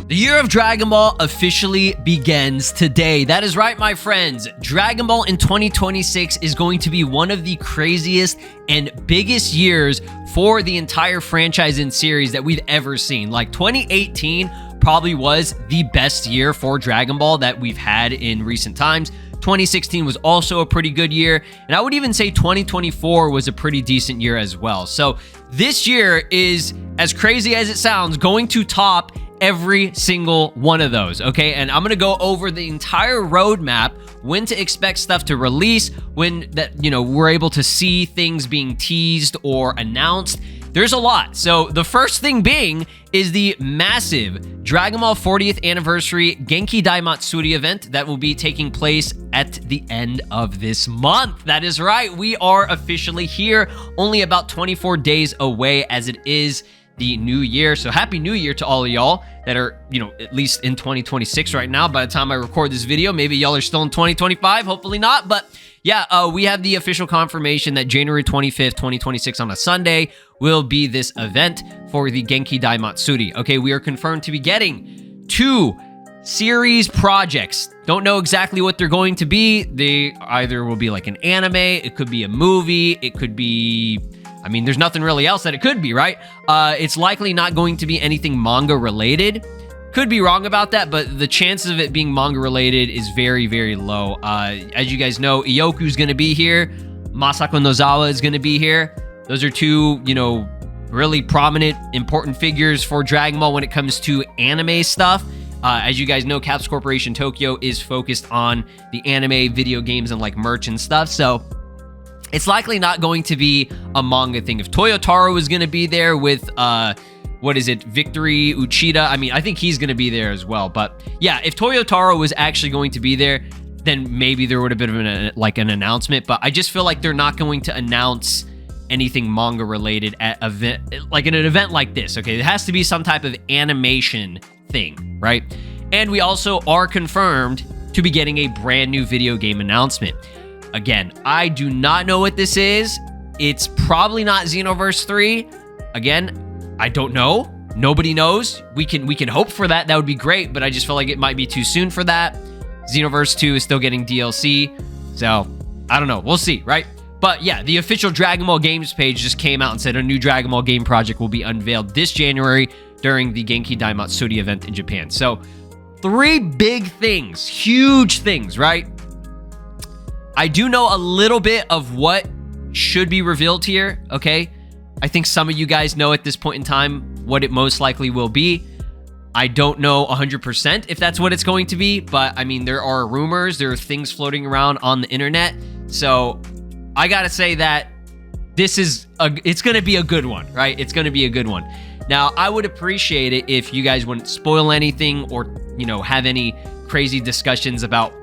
The year of Dragon Ball officially begins today. That is right, my friends. Dragon Ball in 2026 is going to be one of the craziest and biggest years for the entire franchise and series that we've ever seen. Like 2018 probably was the best year for Dragon Ball that we've had in recent times. 2016 was also a pretty good year, and I would even say 2024 was a pretty decent year as well. So this year is, as crazy as it sounds, going to top every single one of those, okay? And I'm gonna go over the entire roadmap, when to expect stuff to release, when that, we're able to see things being teased or announced. There's a lot. So the first thing being is the massive Dragon Ball 40th Anniversary Genki Dama event that will be taking place at the end of this month. That is right. We are officially here, only about 24 days away as it is the new year. So happy new year to all of y'all that are, at least in 2026 right now. By the time I record this video, maybe y'all are still in 2025, hopefully not. But yeah, we have the official confirmation that January 25th, 2026 on a Sunday will be this event for the Genki Daimatsuri. Okay, we are confirmed to be getting 2 series projects. Don't know exactly what they're going to be. They either will be like an anime, it could be a movie, it could be, there's nothing really else that it could be, right? It's likely not going to be anything manga related. Could be wrong about that, but the chances of it being manga related is very, very low. As you guys know, Ioku's going to be here. Masako Nozawa is going to be here. Those are 2, really prominent, important figures for Dragon Ball when it comes to anime stuff. As you guys know, Caps Corporation Tokyo is focused on the anime, video games, and like merch and stuff. So it's likely not going to be a manga thing. If Toyotaro is going to be there with, Victory Uchida, I think he's going to be there as well. But yeah, if Toyotaro was actually going to be there, then maybe there would have been an announcement. But I just feel like they're not going to announce anything manga related at an event like this. Okay, it has to be some type of animation thing, right? And we also are confirmed to be getting a brand new video game announcement. Again, I do not know what this is. It's probably not Xenoverse 3. Again, I don't know. Nobody knows. We can hope for that. That would be great, but I just feel like it might be too soon for that. Xenoverse 2 is still getting DLC, so I don't know. We'll see, right? But yeah, the official Dragon Ball Games page just came out and said a new Dragon Ball game project will be unveiled this January during the Genki Daimatsuri event in Japan. So 3 big things, huge things, right? I do know a little bit of what should be revealed here, okay? I think some of you guys know at this point in time what it most likely will be. I don't know 100% if that's what it's going to be, but there are rumors, there are things floating around on the internet. So I gotta say that it's gonna be a good one, right? It's gonna be a good one. Now, I would appreciate it if you guys wouldn't spoil anything or, have any crazy discussions about,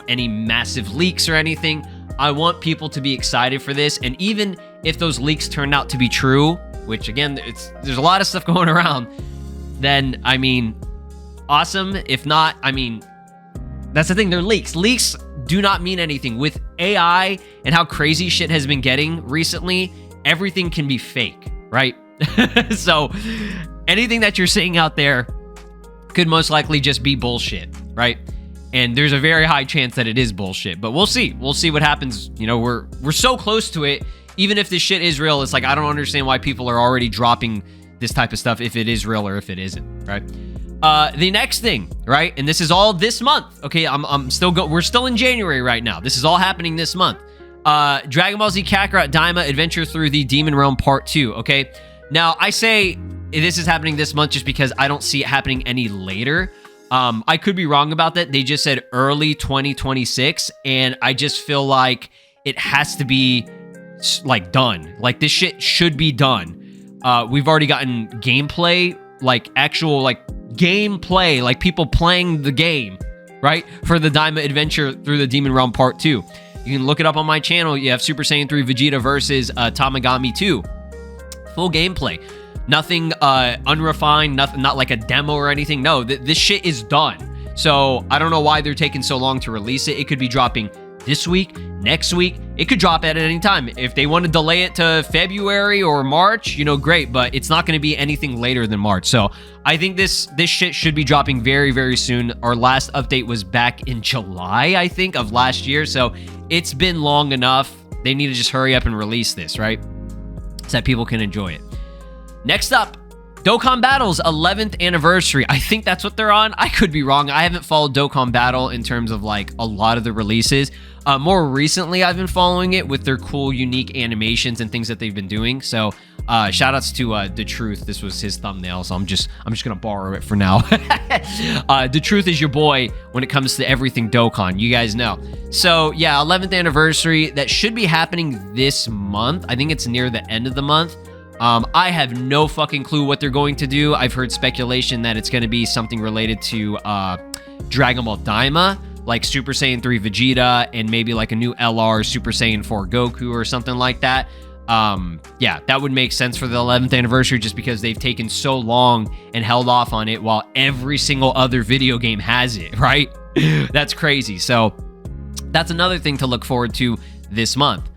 any massive leaks or anything. I want people to be excited for this. And even if those leaks turned out to be true, which again, there's a lot of stuff going around, then, awesome. If not, that's the thing. They're leaks. Leaks do not mean anything. With AI and how crazy shit has been getting recently, everything can be fake, right? So anything that you're seeing out there could most likely just be bullshit, right? And there's a very high chance that it is bullshit, but we'll see. We'll see what happens. We're so close to it. Even if this shit is real, it's like, I don't understand why people are already dropping this type of stuff if it is real or if it isn't, right? The next thing, right? And this is all this month. Okay, we're still in January right now. This is all happening this month. Dragon Ball Z Kakarot Daima Adventure Through the Demon Realm Part 2, okay? Now, I say this is happening this month just because I don't see it happening any later. I could be wrong about that. They just said early 2026, and I just feel like it has to be, like, done. Like, this shit should be done. We've already gotten gameplay, like, actual, like, gameplay, like, people playing the game, right? For the Daima Adventure Through the Demon Realm Part 2. You can look it up on my channel. You have Super Saiyan 3 Vegeta versus Tamagami 2. Full gameplay. Nothing unrefined, nothing, not like a demo or anything. No, this shit is done. So I don't know why they're taking so long to release it. It could be dropping this week, next week, it could drop at any time. If they want to delay it to February or March, great, but it's not going to be anything later than March. So I think this shit should be dropping very, very soon. Our last update was back in July, I think, of last year. So it's been long enough. They need to just hurry up and release this, right? So that people can enjoy it. Next up, Dokkan Battle's 11th anniversary. I think that's what they're on. I could be wrong. I haven't followed Dokkan Battle in terms of like a lot of the releases. More recently, I've been following it with their cool, unique animations and things that they've been doing. So shout outs to The Truth. This was his thumbnail, so I'm just gonna borrow it for now. The Truth is your boy when it comes to everything Dokkan. You guys know. So yeah, 11th anniversary. That should be happening this month. I think it's near the end of the month. I have no fucking clue what they're going to do. I've heard speculation that it's going to be something related to Dragon Ball Daima, like Super Saiyan 3 Vegeta, and maybe like a new LR Super Saiyan 4 Goku or something like that. Yeah, that would make sense for the 11th anniversary just because they've taken so long and held off on it while every single other video game has it, right? That's crazy. So that's another thing to look forward to this month.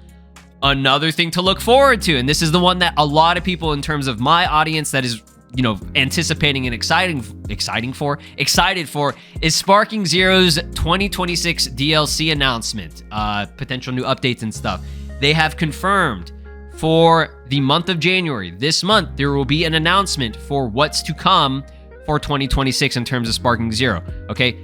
Another thing to look forward to, and this is the one that a lot of people in terms of my audience that is, anticipating and excited for is Sparking Zero's 2026 DLC announcement, potential new updates and stuff. They have confirmed for the month of January, this month, there will be an announcement for what's to come for 2026 in terms of Sparking Zero, okay?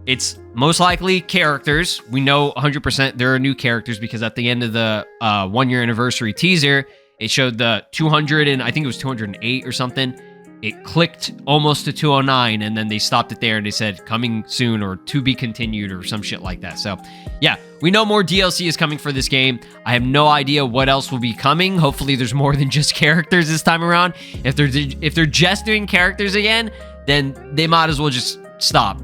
It's most likely characters. We know 100% there are new characters because at the end of the 1-year anniversary teaser, it showed the 200 and I think it was 208 or something. It clicked almost to 209 and then they stopped it there and they said coming soon or to be continued or some shit like that. So yeah, we know more DLC is coming for this game. I have no idea what else will be coming. Hopefully there's more than just characters this time around. If they're just doing characters again, then they might as well just stop.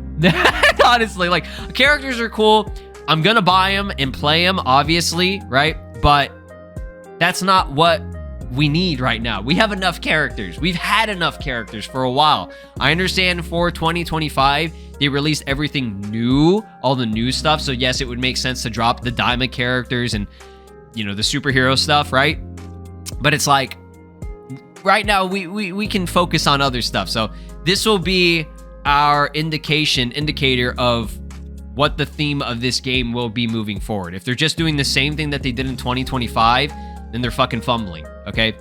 Honestly, like, characters are cool. I'm gonna buy them and play them, obviously, right? But that's not what we need right now. We have enough characters. We've had enough characters for a while. I understand for 2025, they released everything new, all the new stuff. So yes, it would make sense to drop the Daima characters and, the superhero stuff, right? But it's like, right now, we can focus on other stuff. So this will be our indicator of what the theme of this game will be moving forward. If they're just doing the same thing that they did in 2025, then they're fucking fumbling, okay?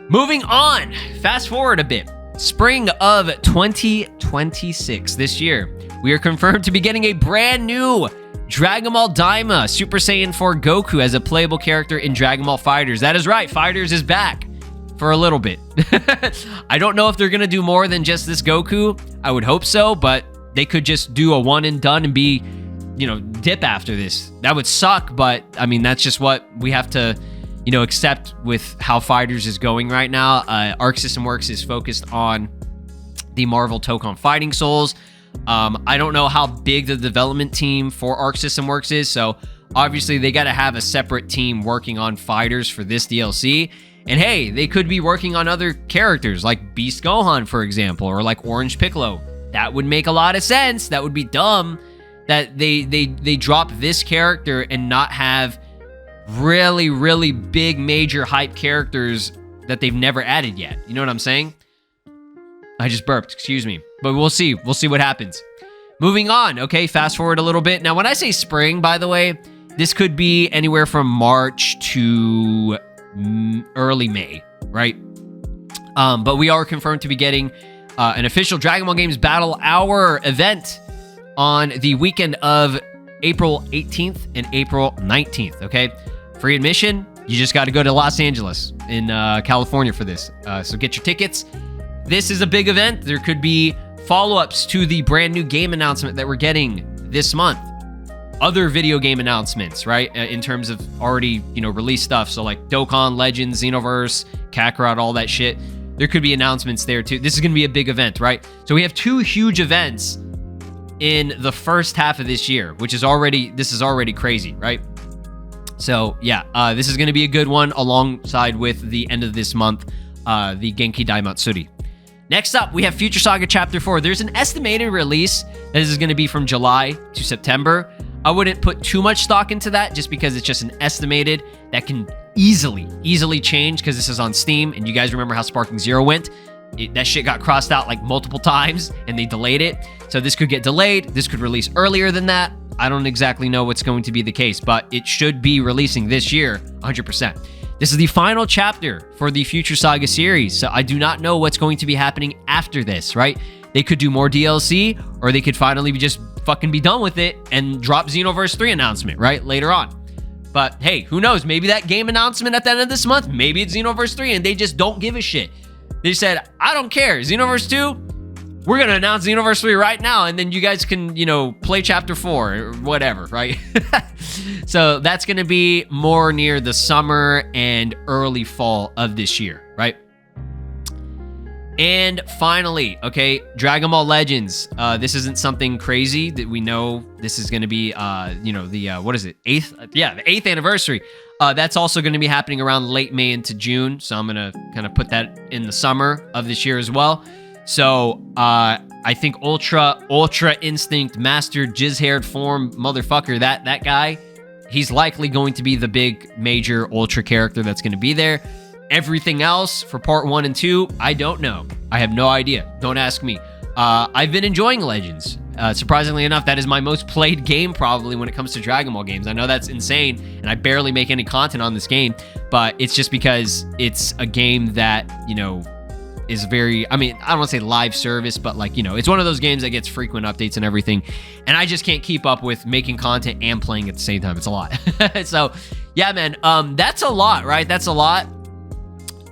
Moving on, fast forward a bit. Spring of 2026, this year, we are confirmed to be getting a brand new Dragon Ball Daima Super Saiyan 4 Goku as a playable character in Dragon Ball FighterZ. That is right, FighterZ is back. For a little bit. I don't know if they're gonna do more than just this Goku. I would hope so, but they could just do a one and done and be, dip after this. That would suck, but I mean, that's just what we have to, accept with how FighterZ is going right now. Arc System Works is focused on the Marvel Tokon Fighting Souls. I don't know how big the development team for Arc System Works is, so obviously they got to have a separate team working on FighterZ for this DLC. And hey, they could be working on other characters like Beast Gohan, for example, or like Orange Piccolo. That would make a lot of sense. That would be dumb that they drop this character and not have really, really big, major hype characters that they've never added yet. You know what I'm saying? I just burped, excuse me. But we'll see. We'll see what happens. Moving on, okay, fast forward a little bit. Now, when I say spring, by the way, this could be anywhere from March to early May, right? But we are confirmed to be getting an official Dragon Ball Games Battle Hour event on the weekend of April 18th and April 19th, okay? Free admission. You just got to go to Los Angeles in California for this. So get your tickets. This is a big event. There could be follow-ups to the brand new game announcement that we're getting this month. Other video game announcements, right? In terms of already, released stuff. So like Dokkan, Legends, Xenoverse, Kakarot, all that shit. There could be announcements there too. This is going to be a big event, right? So we have 2 huge events in the first half of this year, which is already crazy, right? So yeah, this is going to be a good one alongside with the end of this month, the Genki Dama. Next up, we have Future Saga Chapter 4. There's an estimated release that this is going to be from July to September. I wouldn't put too much stock into that just because it's just an estimated that can easily change because this is on Steam. And you guys remember how Sparking Zero went? That shit got crossed out like multiple times and they delayed it. So this could get delayed. This could release earlier than that. I don't exactly know what's going to be the case, but it should be releasing this year, 100%. This is the final chapter for the Future Saga series, so I do not know what's going to be happening after this, right? They could do more DLC, or they could finally just fucking be done with it and drop Xenoverse 3 announcement, right? Later on. But hey, who knows? Maybe that game announcement at the end of this month, maybe it's Xenoverse 3 and they just don't give a shit. They said, I don't care. Xenoverse 2, we're going to announce Xenoverse 3 right now, and then you guys can, you know, play Chapter 4 or whatever, right? So that's going to be more near the summer and early fall of this year, right? And finally, okay, Dragon Ball Legends. This isn't something crazy that we know. This is going to be, you know, the, what is it? The 8th anniversary. That's also going to be happening around late May into June. So I'm going to kind of put that in the summer of this year as well. So, I think Ultra Instinct Master Jizz-haired form motherfucker, that guy, he's likely going to be the big major Ultra character that's going to be there. Everything else for part 1 and 2, I don't know. I have no idea. Don't ask me. I've been enjoying Legends. Surprisingly enough, that is my most played game probably when it comes to Dragon Ball games. I know that's insane, and I barely make any content on this game, but it's just because it's a game that, you know, is very, I mean, I don't want to say live service, but like, you know, it's one of those games that gets frequent updates and everything, and I just can't keep up with making content and playing at the same time. It's a lot. So yeah, man, that's a lot, right? That's a lot.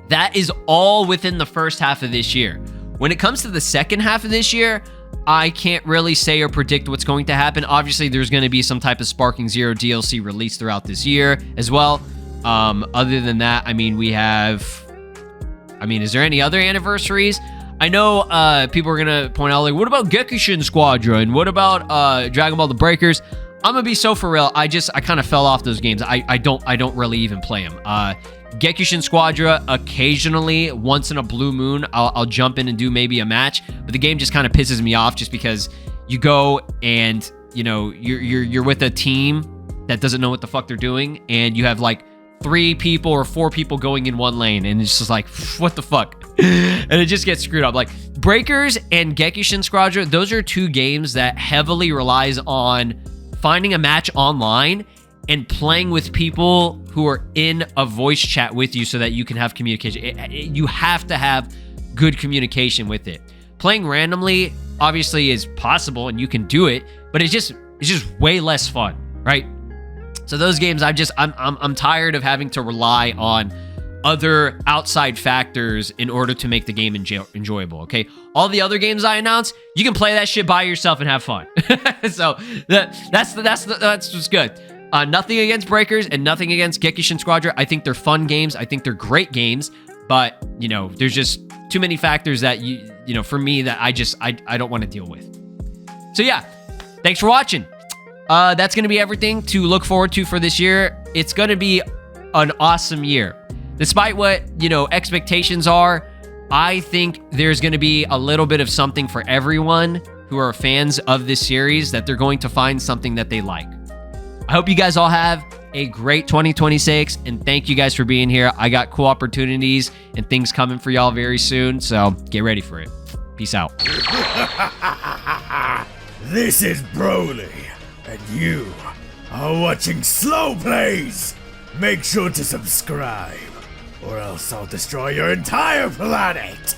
That is all within the first half of this year. When it comes to the second half of this year, I can't really say or predict what's going to happen. Obviously, there's going to be some type of Sparking Zero DLC released throughout this year as well. Other than that, I mean, we have, I mean, is there any other anniversaries? I know people are going to point out, like, what about Gekishin Squadron? What about Dragon Ball The Breakers? I'm going to be so for real. I kind of fell off those games. I don't really even play them. Gekishin Squadron, occasionally, once in a blue moon, I'll jump in and do maybe a match, but the game just kind of pisses me off just because you go and, you know, you're with a team that doesn't know what the fuck they're doing, and you have like 3 people or 4 people going in one lane, and it's just like, what the fuck? And it just gets screwed up. Like, Breakers and Gekishin Squadron, those are 2 games that heavily relies on finding a match online and playing with people who are in a voice chat with you so that you can have communication. You have to have good communication with it. Playing randomly obviously is possible and you can do it, but it's just way less fun, right? So those games, I'm tired of having to rely on other outside factors in order to make the game enjoyable, okay? All the other games I announce, you can play that shit by yourself and have fun. So that's what's good. Nothing against Breakers and nothing against Gekishin Squadron. I think they're fun games. I think they're great games, but you know, there's just too many factors that you know, for me that I don't want to deal with. So yeah, thanks for watching. That's going to be everything to look forward to for this year. It's going to be an awesome year. Despite what, you know, expectations are, I think there's going to be a little bit of something for everyone who are fans of this series, that they're going to find something that they like. I hope you guys all have a great 2026, and thank you guys for being here. I got cool opportunities and things coming for y'all very soon, so get ready for it. Peace out. This is Broly, and you are watching SLOplays. Make sure to subscribe, or else I'll destroy your entire planet.